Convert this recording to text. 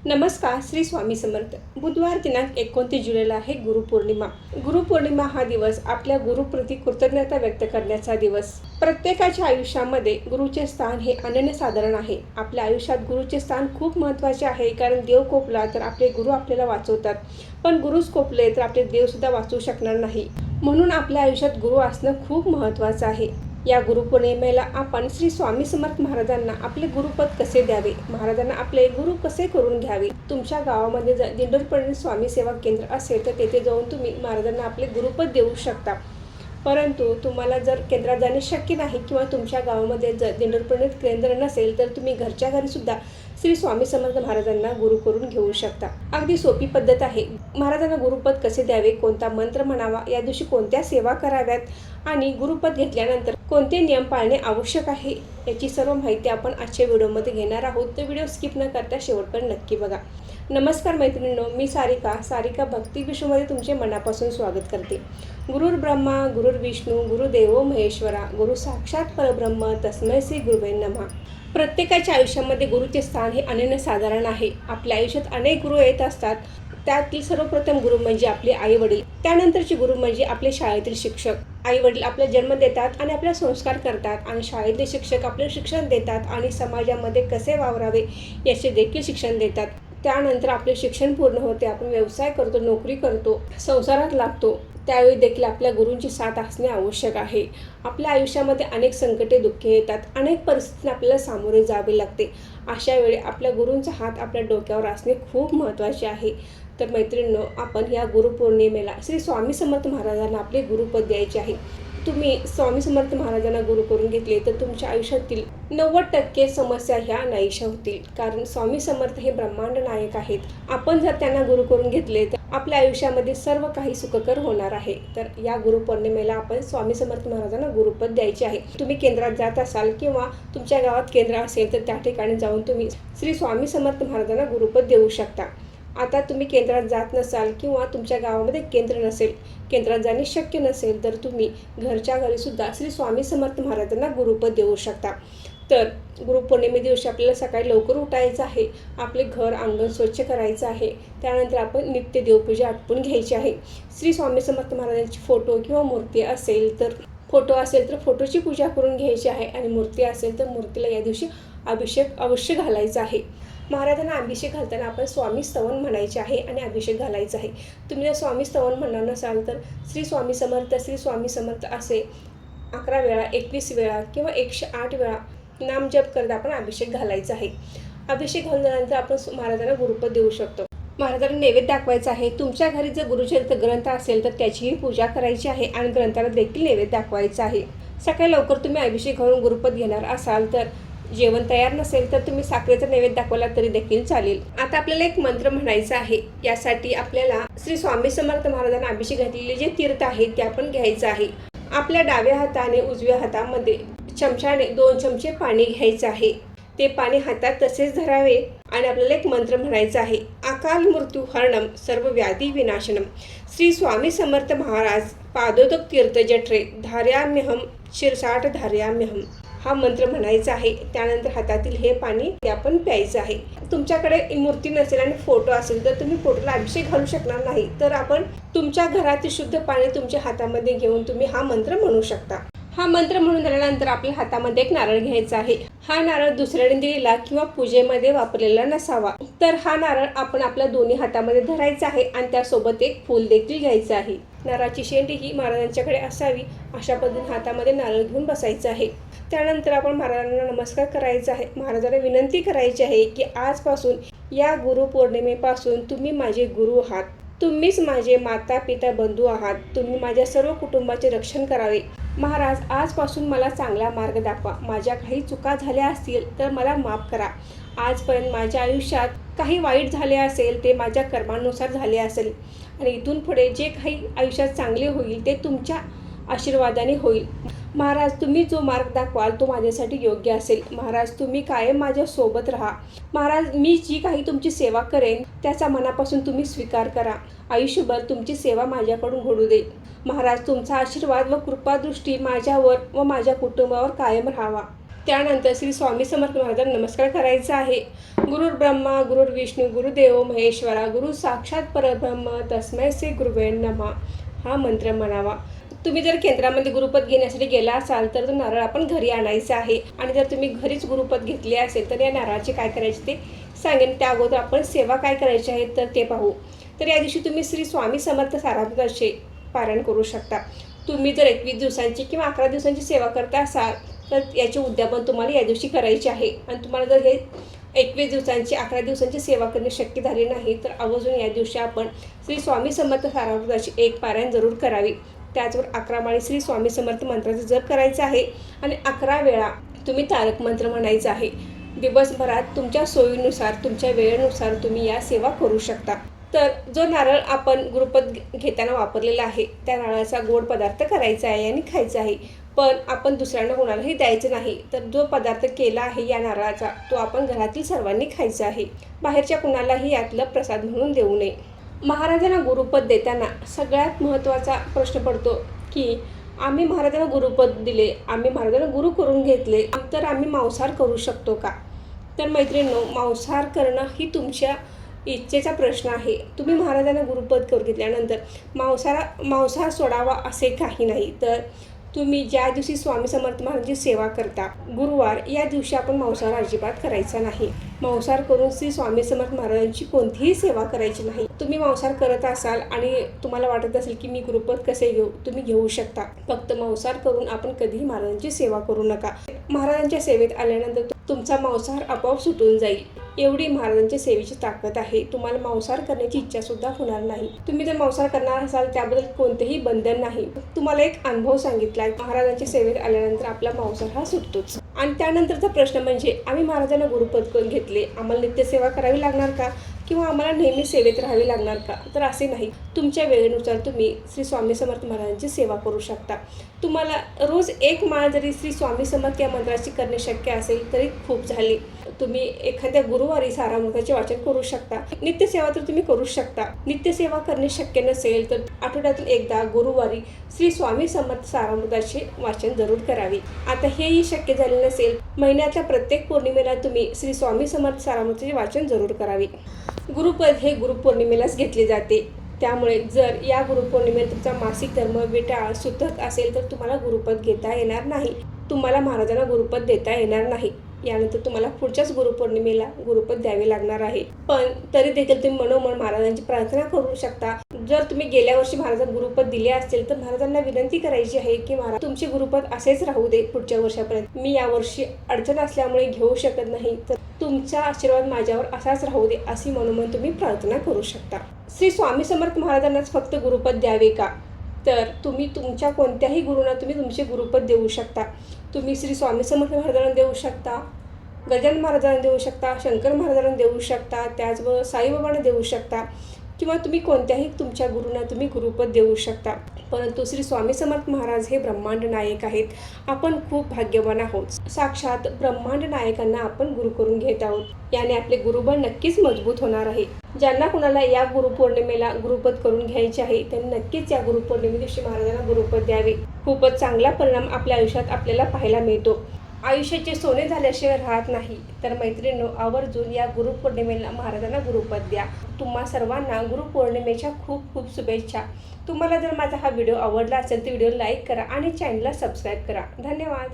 नमस्कार. श्री स्वामी समर्थ. बुधवार दिनांक 29 जुलैला आहे गुरुपौर्णिमा. गुरुपौर्णिमा हा दिवस आपल्या गुरुप्रती कृतज्ञता व्यक्त करण्याचा दिवस. प्रत्येकाच्या आयुष्यामध्ये गुरुचे स्थान हे अनन्यसाधारण आहे. आपल्या आयुष्यात गुरुचे स्थान खूप महत्त्वाचे आहे, कारण देव कोपला तर आपले गुरु आपल्याला वाचवतात, पण गुरुच कोपले तर आपले देवसुद्धा वाचवू शकणार नाही. म्हणून आपल्या आयुष्यात गुरु असणं खूप महत्त्वाचं आहे. या गुरुपौर्णिमेला आपण श्री स्वामी समर्थ महाराजांना आपले गुरुपद कसे द्यावे, महाराजांना आपले गुरु कसे करून घ्यावे. तुमच्या गावामध्ये जर दिंडोरपंडित स्वामी सेवा केंद्र असेल तर तेथे जाऊन तुम्ही महाराजांना आपले गुरुपद देऊ शकता. परंतु तुम्हाला जर केंद्रात जाणे शक्य नाही किंवा तुमच्या गावामध्ये जर दिंडोरपंडित केंद्र नसेल तर तुम्ही घरच्या घरी सुद्धा श्री स्वामी समर्थ महाराजांना गुरु करून घेऊ शकता. अगदी सोपी पद्धत आहे. महाराजांना गुरुपद कसे द्यावे, कोणता मंत्र म्हणावा, या दिवशी कोणत्या सेवा कराव्यात आणि गुरुपद घेतल्यानंतर कोणते नियम पाळणे आवश्यक आहे, याची सर्व माहिती आपण आजच्या व्हिडिओमध्ये घेणार आहोत. तर व्हिडिओ स्किप न करता शेवटपर्यंत नक्की बघा. नमस्कार मैत्रिणींनो, मी सारिका भक्ती विश्वमध्ये तुमचे मनापासून स्वागत करते. गुरुर् ब्रह्मा गुरुर्विष्णू गुरुदेवो महेश्वरा, गुरु साक्षात परब्रह्म तस्मै श्री गुरुवे नमः. प्रत्येकाच्या आयुष्यामध्ये गुरुचे स्थान हे अनन्यसाधारण आहे. आपल्या आयुष्यात अनेक गुरु येत असतात. त्यातील सर्वप्रथम गुरु म्हणजे आपले आई वडील. त्यानंतरचे गुरु म्हणजे आपले शाळेतील शिक्षक. आई वडील आपला जन्म देतात आणि आपले संस्कार करतात, आणि शाळेतले शिक्षक आपले शिक्षण देतात आणि समाजामध्ये कसे वावरावे याचे देखील शिक्षण देतात. त्यानंतर आपले शिक्षण पूर्ण होते, आपण व्यवसाय करतो, नोकरी करतो, संसारात लागतो, त्यावेळी देखील आपल्या गुरूंची साथ असणे आवश्यक आहे. आपल्या आयुष्यामध्ये अनेक संकटे दुःखे येतात, अनेक परिस्थितींना आपल्याला सामोरे जावे लागते. अशा वेळी आपल्या गुरूंचा हात आपल्या डोक्यावर असणे खूप महत्त्वाचे आहे. तर मैत्रिणींनो, आपण या गुरुपौर्णिमेला श्री स्वामी समर्थ महाराजांना आपले गुरुपद द्यायचे आहे. तुम्ही स्वामी समर्थ महाराजांना गुरु करून घेतले तर तुमच्या आयुष्यातील 90% समस्या ह्या नाहीशा होतील, कारण स्वामी समर्थ हे ब्रह्मांड नायक आहेत. आपण जर त्यांना गुरु करून घेतले तर आपल्या आयुष्यामध्ये सर्व काही सुखकर होणार आहे. तर या गुरुपौर्णिमेला आपण स्वामी समर्थ महाराजांना गुरुपद द्यायचे आहे. तुम्ही केंद्रात जात असाल किंवा तुमच्या गावात केंद्र असेल तर त्या ठिकाणी जाऊन तुम्ही श्री स्वामी समर्थ महाराजांना गुरुपद देऊ शकता. आता तुम्ही केंद्रात जात नसाल किंवा तुमच्या गावामध्ये केंद्र नसेल, केंद्रात जाणे शक्य नसेल, तर तुम्ही घरच्या घरीसुद्धा श्री स्वामी समर्थ महाराजांना गुरुपद देऊ शकता. तर गुरुपौर्णिमे दिवशी आपल्याला सकाळी लवकर उठायचं आहे, आपले घर अंगण स्वच्छ करायचं आहे. त्यानंतर आपण नित्य देवपूजा आटपून घ्यायची आहे. श्री स्वामी समर्थ महाराजांची फोटो किंवा मूर्ती असेल तर फोटोची पूजा करून घ्यायची आहे, आणि मूर्ती असेल तर मूर्तीला या दिवशी अभिषेक अवश्य घालायचा आहे. महाराजांना अभिषेक घालताना आपण स्वामी स्तवन म्हणायचे आहे आणि अभिषेक घालायचा आहे. तुम्ही जर स्वामी स्तवन म्हणणार नसाल तर श्री स्वामी समर्थ असे 11 वेळा, 21 वेळा किंवा 108 वेळा नामजप करत आपण अभिषेक घालायचा आहे. अभिषेक घालल्यानंतर आपण महाराजांना गुरुपद देऊ शकतो. महाराजांना नैवेद्य दाखवायचा आहे. तुमच्या घरी जर गुरुचरित्र ग्रंथ असेल तर त्याचीही पूजा करायची आहे आणि ग्रंथाला देखील नैवेद्य दाखवायचा आहे. सकाळी लवकर तुम्ही अभिषेक घालून गुरुपद घेणार असाल तर जेवण तयार नसेल तर तुम्ही साखरेचा नैवेद्य दाखवला तरी देखील चालेल. आता आपल्याला एक मंत्र म्हणायचा आहे. यासाठी आपल्याला श्री स्वामी समर्थ महाराजांना अभिषेक घातलेले जे तीर्थ आहे ते आपण घ्यायचं आहे. आपल्या डाव्या हाताने उजव्या हातामध्ये चमच्याने 2 चमचे पाणी घ्यायचं आहे. ते पाणी हातात तसेच धरावे आणि आपल्याला एक मंत्र म्हणायचा आहे. अकाल मृत्यू हरणम सर्व व्याधी विनाशनम श्री स्वामी समर्थ महाराज पादोदक तीर्थ जठरे धार्याम्यहम शिरसाठ धार्याम्यहम, हा मंत्र म्हणायचा आहे. त्यानंतर हातातील हे पाणी ते आपण प्यायचं आहे. तुमच्याकडे मूर्ती नसेल आणि फोटो असेल तर तुम्ही फोटोला अभिषेक घालू शकणार नाही, तर आपण तुमच्या घरातील शुद्ध पाणी तुमच्या हातामध्ये घेऊन तुम्ही हा मंत्र म्हणू शकता. हा मंत्र म्हणून झाल्यानंतर आपल्या हातामध्ये एक नारळ घ्यायचा आहे. हा नारळ दुसऱ्याने दिलेला किंवा पूजेमध्ये वापरलेला नसावा. तर हा नारळ आपण आपल्या दोन्ही हातामध्ये धरायचा आहे आणि त्यासोबत एक फूल देखील घ्यायचं आहे. नारळाची शेंडी ही महाराजांच्याकडे असावी, अशा पद्धतीने हातामध्ये नारळ घेऊन बसायचं आहे. त्यानंतर आपण महाराजांना नमस्कार करायचा आहे. महाराजांना विनंती करायची आहे की आजपासून या गुरुपौर्णिमेपासून तुम्ही माझे गुरु आहात, तुम्हीच माझे माता पिता बंधू आहात, तुम्ही माझ्या सर्व कुटुंबाचे रक्षण करावे. महाराज, आजपासून मला चांगला मार्ग दाखवा. माझ्या काही चुका झाल्या असतील तर मला माफ करा. आजपर्यंत माझ्या आयुष्यात काही वाईट झाले असेल ते माझ्या कर्मानुसार झाले असेल, आणि इथून पुढे जे काही आयुष्यात चांगले होईल ते तुमच्या आशीर्वादाने होईल. महाराज, तुम्ही जो मार्ग दाखवाल तो माझ्यासाठी योग्य असेल. महाराज, तुम्ही कायम माझ्या सोबत राहा. महाराज, मी जी काही तुमची सेवा करेन त्याचा मनापासून तुम्ही स्वीकार करा. आयुष्यभर तुमची सेवा माझ्याकडून घडू दे. महाराज, तुमचा आशीर्वाद व कृपादृष्टी माझ्यावर व माझ्या कुटुंबावर कायम राहावा. त्यानंतर श्री स्वामी समर्थ महाराजांना नमस्कार करायचा आहे. गुरुर् ब्रह्मा गुरुर्विष्णू गुरुदेव महेश्वरा गुरु साक्षात परब्रह्म तस्मै श्री गुरुवे नमः हा मंत्र म्हणावा. तुम्ही जर केंद्रामध्ये गुरुपद घेण्यासाठी गेला असाल तर तो नारळ आपण घरी आणायचा आहे. आणि जर तुम्ही घरीच गुरुपद घेतले असेल तर या नारळाचे काय करायचे ते सांगेन. त्या अगोदर आपण सेवा काय करायची आहे तर ते पाहू. तर या दिवशी तुम्ही श्री स्वामी समर्थ सारामृताचे पारायण करू शकता. तुम्ही जर 21 दिवसांची किंवा 11 दिवसांची सेवा करता असाल तर याचे उद्यापन तुम्हाला या दिवशी करायचे आहे. आणि तुम्हाला जर हे 21 दिवसांची 11 दिवसांची सेवा करणे शक्य झाले नाही तर आवर्जून या दिवशी आपण श्री स्वामी समर्थ सारामृताची एक पारायण जरूर करावी. त्याचवर 11 माळी श्री स्वामी समर्थ मंत्राचा जप करायचा आहे आणि 11 वेळा तुम्ही तारक मंत्र म्हणायचा आहे. दिवसभरात तुमच्या सोयीनुसार तुमच्या वेळेनुसार तुम्ही या सेवा करू शकता. तर जो नारळ आपण गुरुपद घेताना वापरलेला आहे त्या नारळाचा गोड पदार्थ करायचा आहे आणि खायचा आहे. पण आपण दुसऱ्यांना कोणालाही द्यायचं नाही. तर जो पदार्थ केला आहे या नारळाचा तो आपण घरातील सर्वांनी खायचा आहे. बाहेरच्या कुणालाही यातलं प्रसाद म्हणून देऊ नये. महाराजांना गुरुपद देताना सगळ्यात महत्त्वाचा प्रश्न पडतो की आम्ही महाराजांना गुरुपद दिले, आम्ही महाराजांना गुरु करून घेतले तर आम्ही मांसाहार करू शकतो का? तर मैत्रिणींनो, मांसाहार करणं ही तुमच्या इच्छेचा प्रश्न आहे. तुम्ही महाराजांना गुरुपद करून घेतल्यानंतर मांसाहार सोडावा असे काही नाही. तर तुम्ही ज्या दिवशी स्वामी समर्थ महाराजांची सेवा करता गुरुवार या दिवशी आपण मांसाहार अजिबात करायचा नाही. मांसाहार करून श्री स्वामी समर्थ महाराजांची कोणतीही सेवा करायची नाही. तुम्ही मांसाहार करत असाल आणि तुम्हाला वाटत असेल की मी गुरुपद कसे घेऊ, तुम्ही घेऊ शकता. फक्त मांसाहार करून आपण कधीही महाराजांची सेवा करू नका. महाराजांच्या सेवेत आल्यानंतर तुमचा मांसाहार आपोआप सुटून जाईल. एवढी महाराजांच्या सेवेची ताकद आहे. तुम्हाला मांसाहार करण्याची इच्छा सुद्धा होणार नाही. तुम्ही जर मांसाहार करणार असाल त्याबद्दल कोणतेही बंधन नाही. तुम्हाला एक अनुभव सांगितला, महाराजांच्या सेवेत आल्यानंतर आपला मांसाहार हा सुटतोच. आणि त्यानंतरचा प्रश्न म्हणजे आम्ही महाराजांना गुरुपद करून घेतले, आम्हाला नित्यसेवा करावी लागणार का किंवा आम्हाला नेहमी सेवेत राहावे लागणार का? तर असे नाही. तुमच्या वेळेनुसार तुम्ही श्री स्वामी समर्थ महाराजांची सेवा करू शकता. तुम्हाला रोज एक माळ जरी श्री स्वामी समर्थ या मंत्राची करणे शक्य असेल तरी खूप झाली. तुम्ही एखाद्या गुरुवारी सारामृताचे वाचन करू शकता. नित्यसेवा तर तुम्ही करू शकता. नित्यसेवा करणे शक्य नसेल तर आठवड्यातून एकदा गुरुवारी श्री स्वामी समर्थ सारामृताचे वाचन जरूर करावे. आता हेही शक्य झाले नसेल, महिन्यातल्या प्रत्येक पौर्णिमेला तुम्ही श्री स्वामी समर्थ सारामृताचे वाचन जरूर करावे. गुरुपद हे गुरुपौर्णिमेलाच घेतले जाते. त्यामुळे जर या गुरुपौर्णिमेत तुमचा मासिक धर्म विटाळ सुतक असेल तर तुम्हाला गुरुपद घेता येणार नाही. तुम्हाला महाराजांना गुरुपद देता येणार नाही. यानंतर तुम्हाला पुढच्याच गुरुपौर्णिमेला गुरुपद द्यावे लागणार आहे. पण तरी देखील तुम्ही मनोमन महाराजांची प्रार्थना करू शकता. जर तुम्ही गेल्या वर्षी महाराजांना गुरुपद दिले असतील तर महाराजांना विनंती करायची आहे की महाराज तुमचे गुरुपद असेच राहू दे पुढच्या वर्षापर्यंत. मी यावर्षी अडचण असल्यामुळे घेऊ शकत नाही, तर तुमचा आशीर्वाद माझ्यावर असाच राहू दे अशी मनोमन तुम्ही प्रार्थना करू शकता. श्री स्वामी समर्थ महाराजांनाच फक्त गुरुपद द्यावे का? तर तुम्ही तुमच्या कोणत्याही गुरुंना तुम्ही तुमचे गुरुपद देऊ शकता. तुम्ही श्री स्वामी समर्थ महाराजांना देऊ शकता, गजानन महाराजांना देऊ शकता, शंकर महाराजांना देऊ शकता, त्याचबरोबर साईबाबांना देऊ शकता किंवा तुम्ही कोणत्याही तुमच्या गुरुंना तुम्ही गुरुपद देऊ शकता. परंतु श्री स्वामी समर्थ महाराज हे ब्रह्मांड नायक आहेत. आपण खूप भाग्यवान आहोत. साक्षात ब्रह्मांड नायकांना आपण गुरु करून घेत आहोत. याने आपले गुरुबळ नक्कीच मजबूत होणार आहे. ज्यांना कुणाला या गुरुपौर्णिमेला गुरुपद करून घ्यायचे आहे त्यांनी नक्कीच या गुरुपौर्णिमे दिवशी महाराजांना गुरुपद द्यावे. खूपच चांगला परिणाम आपल्या आयुष्यात आपल्याला पाहायला मिळतो. आयुष्याचे सोने झाल्याशिवाय राहत नाही. तर मैत्रिणींनो, आवर्जून या गुरुपौर्णिमेला महाराजांना गुरुपद द्या. तुम्हा सर्वांना गुरुपौर्णिमेच्या खूप खूप शुभेच्छा. तुम्हाला जर माझा हा व्हिडिओ आवडला असेल तर व्हिडिओ लाईक करा आणि चॅनलला सबस्क्राईब करा. धन्यवाद.